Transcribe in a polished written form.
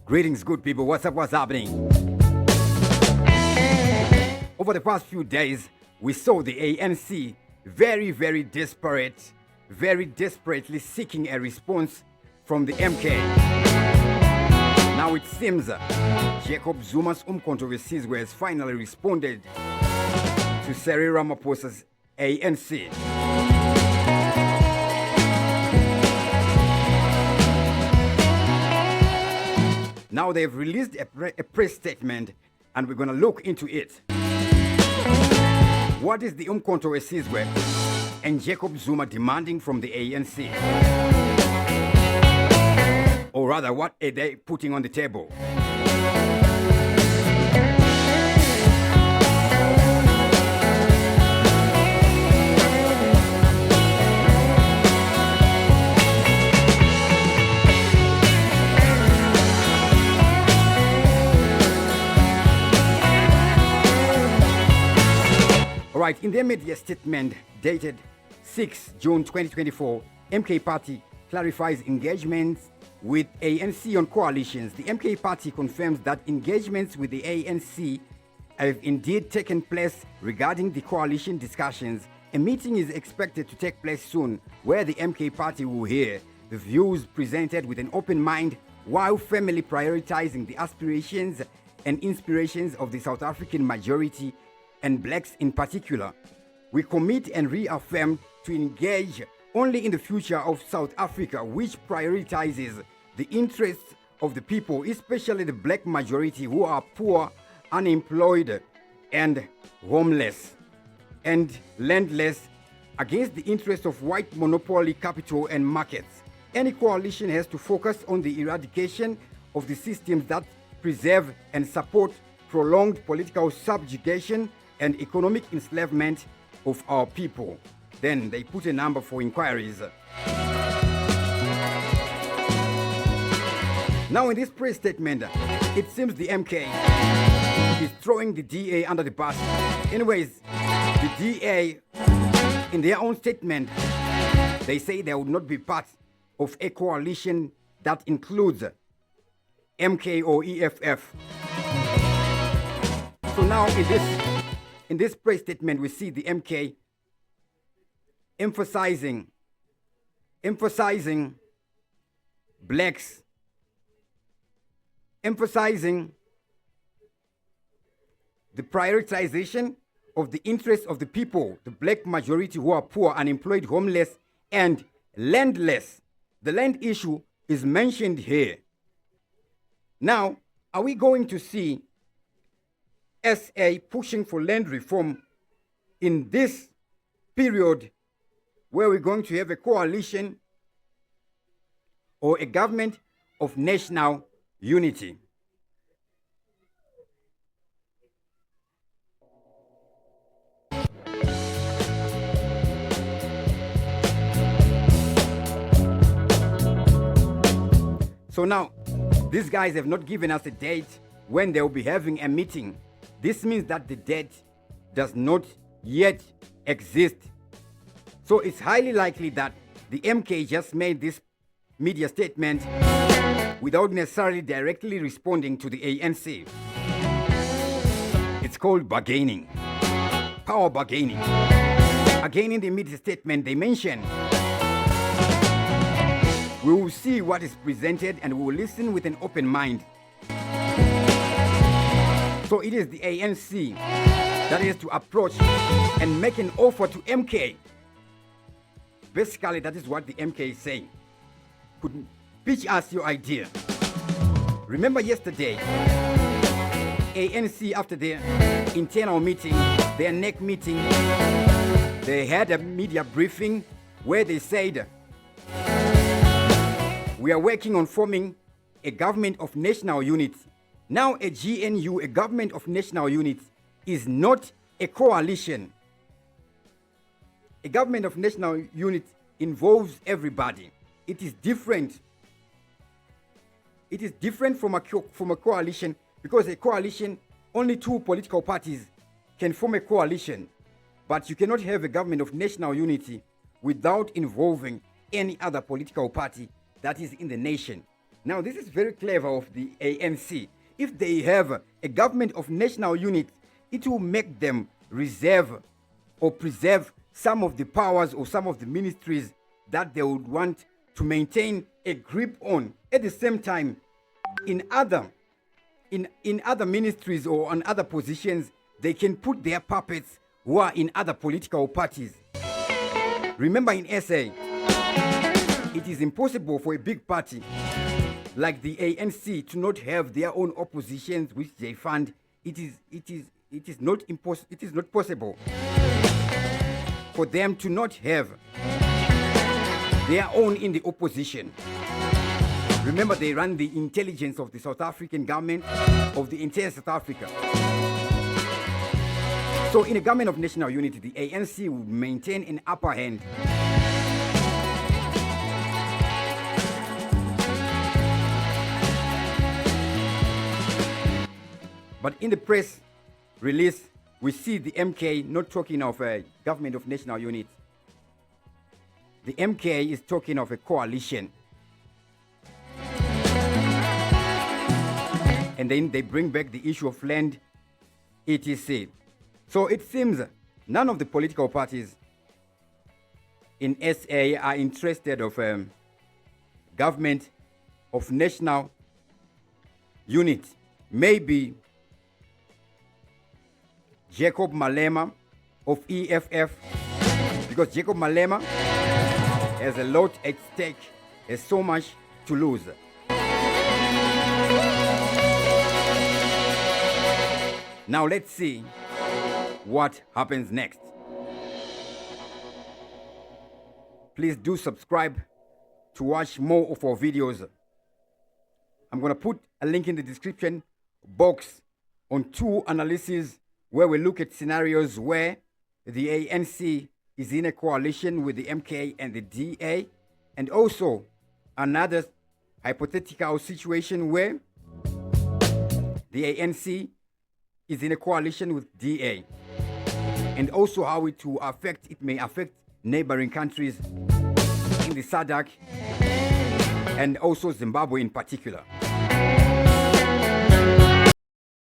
Greetings, good people. What's up? What's happening? Over the past few days, we saw the ANC very desperate, very desperately seeking a response from the MK. Now it seems Jacob Zuma's controversies has finally responded to Cyril Ramaphosa's ANC. Now they've released a press statement and we're going to look into it. What is the controversies and Jacob Zuma demanding from the ANC? Or rather, what are they putting on the table? Alright, in their media statement dated 6 June 2024, MK Party clarifies engagements with ANC on coalitions. The MK Party confirms that engagements with the ANC have indeed taken place regarding the coalition discussions. A meeting is expected to take place soon where the MK Party will hear the views presented with an open mind while firmly prioritizing the aspirations and inspirations of the South African majority and blacks in particular. We commit and reaffirm to engage only in the future of South Africa, which prioritizes the interests of the people, especially the black majority who are poor, unemployed, and homeless and landless, against the interests of white monopoly capital and markets. Any coalition has to focus on the eradication of the systems that preserve and support prolonged political subjugation and economic enslavement of our people. Then they put a number for inquiries. Now in this press statement, it seems the MK is throwing the DA under the bus. Anyways, the DA, in their own statement, they say they would not be part of a coalition that includes MK or EFF. So now in this press statement, we see the MK emphasizing blacks, emphasizing the prioritization of the interests of the people, the black majority who are poor, unemployed, homeless, and landless. The land issue is mentioned here. Now, are we going to see SA pushing for land reform in this period where we're going to have a coalition or a government of national unity? So now, these guys have not given us a date when they will be having a meeting. This means that the date does not yet exist. So it's highly likely that the MK just made this media statement without necessarily directly responding to the ANC. It's called bargaining, power bargaining. Again, in the media statement, they mention, we will see what is presented and we will listen with an open mind. So it is the ANC that is to approach and make an offer to MK. Basically, that is what the MK is saying. Could pitch us your idea. Remember yesterday, ANC, after their internal meeting, their NEC meeting, they had a media briefing where they said, we are working on forming a government of national unity. Now a GNU, a government of national unity, is not a coalition. A government of national unity involves everybody. It is different. It is different from a coalition, because a coalition, only two political parties can form a coalition. But you cannot have a government of national unity without involving any other political party that is in the nation. Now, this is very clever of the ANC. If they have a government of national unity, it will make them reserve or preserve some of the powers or some of the ministries that they would want to maintain a grip on. At the same time, in other ministries or on other positions, they can put their puppets who are in other political parties. Remember, in SA, it is impossible for a big party like the ANC to not have their own oppositions which they fund. It is not possible for them to not have their own in the opposition. Remember, they run the intelligence of the South African government, of the entire South Africa. So in a government of national unity, the ANC would maintain an upper hand. But in the press release, we see the MK not talking of a government of national unity. The MK is talking of a coalition. And then they bring back the issue of land, etc. So it seems none of the political parties in SA are interested of government of national unity. Maybe Jacob Malema of EFF, because Jacob Malema has a lot at stake, has so much to lose. Now let's see what happens next. Please do subscribe to watch more of our videos. I'm going to put a link in the description box on 2 analyses where we look at scenarios where the ANC is in a coalition with the MK and the DA, and also another hypothetical situation where the ANC is in a coalition with DA, and also how it may affect neighboring countries in the SADC and also Zimbabwe in particular.